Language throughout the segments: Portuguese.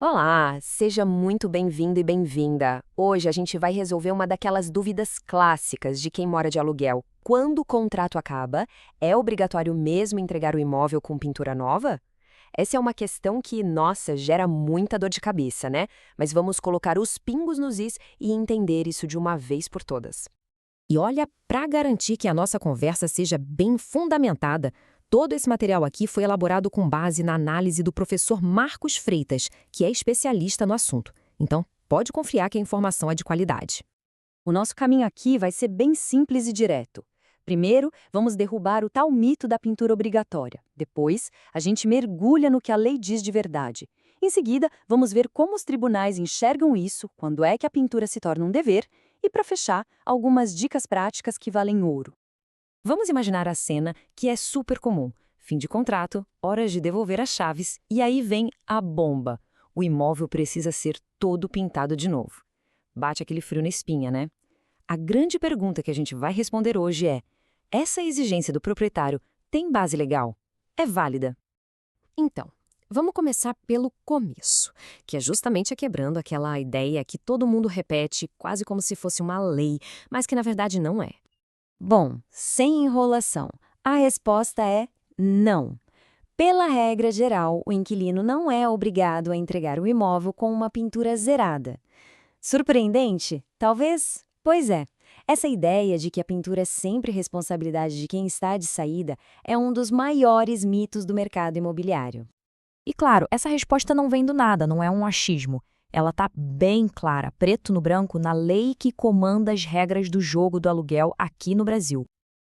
Olá, seja muito bem-vindo e bem-vinda. Hoje a gente vai resolver uma daquelas dúvidas clássicas de quem mora de aluguel. Quando o contrato acaba, é obrigatório mesmo entregar o imóvel com pintura nova? Essa é uma questão que, nossa, gera muita dor de cabeça, né? Mas vamos colocar os pingos nos is e entender isso de uma vez por todas. E olha, para garantir que a nossa conversa seja bem fundamentada, todo esse material aqui foi elaborado com base na análise do professor Marcos Freitas, que é especialista no assunto. Então, pode confiar que a informação é de qualidade. O nosso caminho aqui vai ser bem simples e direto. Primeiro, vamos derrubar o tal mito da pintura obrigatória. Depois, a gente mergulha no que a lei diz de verdade. Em seguida, vamos ver como os tribunais enxergam isso, quando é que a pintura se torna um dever, e, para fechar, algumas dicas práticas que valem ouro. Vamos imaginar a cena que é super comum. Fim de contrato, horas de devolver as chaves, e aí vem a bomba. O imóvel precisa ser todo pintado de novo. Bate aquele frio na espinha, né? A grande pergunta que a gente vai responder hoje é: essa exigência do proprietário tem base legal? É válida? Então, vamos começar pelo começo, que é justamente quebrando aquela ideia que todo mundo repete quase como se fosse uma lei, mas que na verdade não é. Bom, sem enrolação, a resposta é não. Pela regra geral, o inquilino não é obrigado a entregar o imóvel com uma pintura zerada. Surpreendente? Talvez? Pois é. Essa ideia de que a pintura é sempre responsabilidade de quem está de saída é um dos maiores mitos do mercado imobiliário. E claro, essa resposta não vem do nada, não é um achismo. Ela está bem clara, preto no branco, na lei que comanda as regras do jogo do aluguel aqui no Brasil.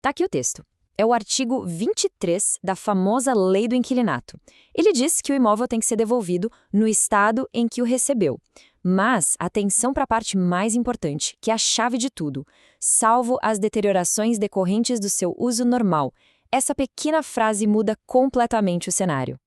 Tá aqui o texto. É o artigo 23 da famosa Lei do Inquilinato. Ele diz que o imóvel tem que ser devolvido no estado em que o recebeu. Mas atenção para a parte mais importante, que é a chave de tudo. Salvo as deteriorações decorrentes do seu uso normal. Essa pequena frase muda completamente o cenário.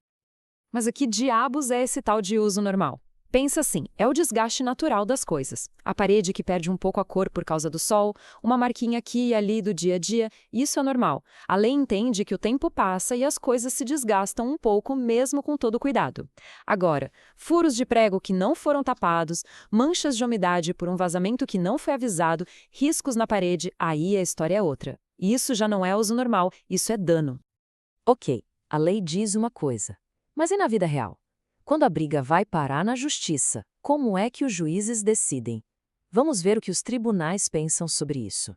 Mas o que diabos é esse tal de uso normal? Pensa assim, é o desgaste natural das coisas. A parede que perde um pouco a cor por causa do sol, uma marquinha aqui e ali do dia a dia, isso é normal. A lei entende que o tempo passa e as coisas se desgastam um pouco mesmo com todo cuidado. Agora, furos de prego que não foram tapados, manchas de umidade por um vazamento que não foi avisado, riscos na parede, aí a história é outra. Isso já não é uso normal, isso é dano. Ok, a lei diz uma coisa. Mas e na vida real? Quando a briga vai parar na justiça, como é que os juízes decidem? Vamos ver o que os tribunais pensam sobre isso.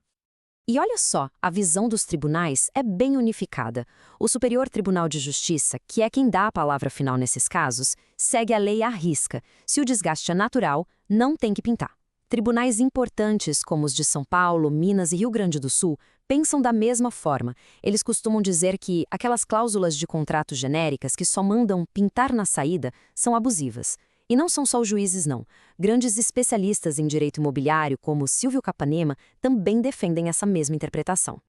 E olha só, a visão dos tribunais é bem unificada. O Superior Tribunal de Justiça, que é quem dá a palavra final nesses casos, segue a lei à risca. Se o desgaste é natural, não tem que pintar. Tribunais importantes, como os de São Paulo, Minas e Rio Grande do Sul, pensam da mesma forma. Eles costumam dizer que aquelas cláusulas de contrato genéricas que só mandam pintar na saída são abusivas. E não são só os juízes, não. Grandes especialistas em direito imobiliário, como Silvio Capanema, também defendem essa mesma interpretação.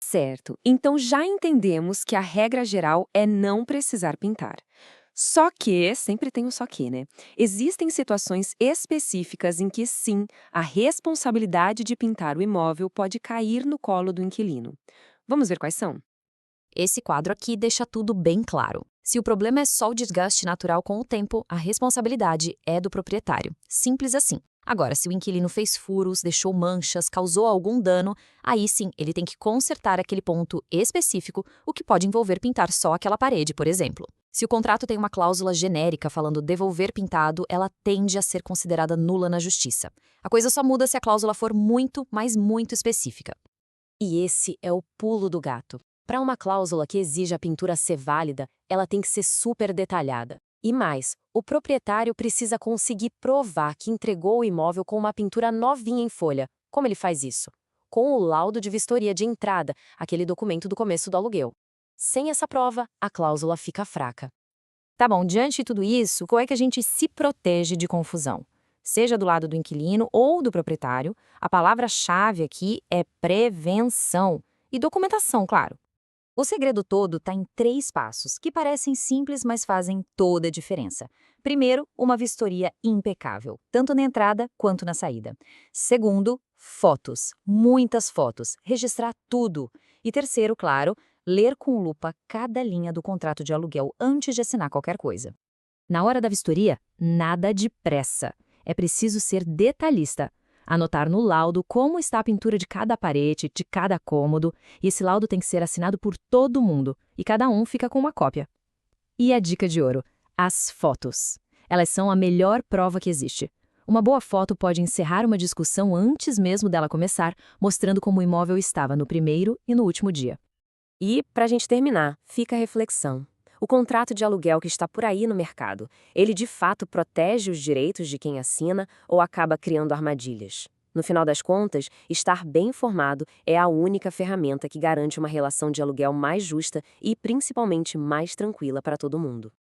Certo, então já entendemos que a regra geral é não precisar pintar. Só que, sempre tem um só que, né? Existem situações específicas em que, sim, a responsabilidade de pintar o imóvel pode cair no colo do inquilino. Vamos ver quais são? Esse quadro aqui deixa tudo bem claro. Se o problema é só o desgaste natural com o tempo, a responsabilidade é do proprietário. Simples assim. Agora, se o inquilino fez furos, deixou manchas, causou algum dano, aí sim ele tem que consertar aquele ponto específico, o que pode envolver pintar só aquela parede, por exemplo. Se o contrato tem uma cláusula genérica falando devolver pintado, ela tende a ser considerada nula na justiça. A coisa só muda se a cláusula for muito, mas muito específica. E esse é o pulo do gato. Para uma cláusula que exija a pintura ser válida, ela tem que ser super detalhada. E mais, o proprietário precisa conseguir provar que entregou o imóvel com uma pintura novinha em folha. Como ele faz isso? Com o laudo de vistoria de entrada, aquele documento do começo do aluguel. Sem essa prova, a cláusula fica fraca. Tá bom, diante de tudo isso, como é que a gente se protege de confusão? Seja do lado do inquilino ou do proprietário, a palavra-chave aqui é prevenção. E documentação, claro. O segredo todo está em 3 passos, que parecem simples, mas fazem toda a diferença. Primeiro, uma vistoria impecável, tanto na entrada quanto na saída. Segundo, fotos, muitas fotos, registrar tudo. E terceiro, claro, ler com lupa cada linha do contrato de aluguel antes de assinar qualquer coisa. Na hora da vistoria, Nada de pressa. É preciso ser detalhista. Anotar no laudo como está a pintura de cada parede, de cada cômodo, e esse laudo tem que ser assinado por todo mundo, e cada um fica com uma cópia. E a dica de ouro: as fotos. Elas são a melhor prova que existe. Uma boa foto pode encerrar uma discussão antes mesmo dela começar, mostrando como o imóvel estava no primeiro e no último dia. E, para a gente terminar, fica a reflexão. O contrato de aluguel que está por aí no mercado, ele de fato protege os direitos de quem assina ou acaba criando armadilhas? No final das contas, estar bem informado é a única ferramenta que garante uma relação de aluguel mais justa e principalmente mais tranquila para todo mundo.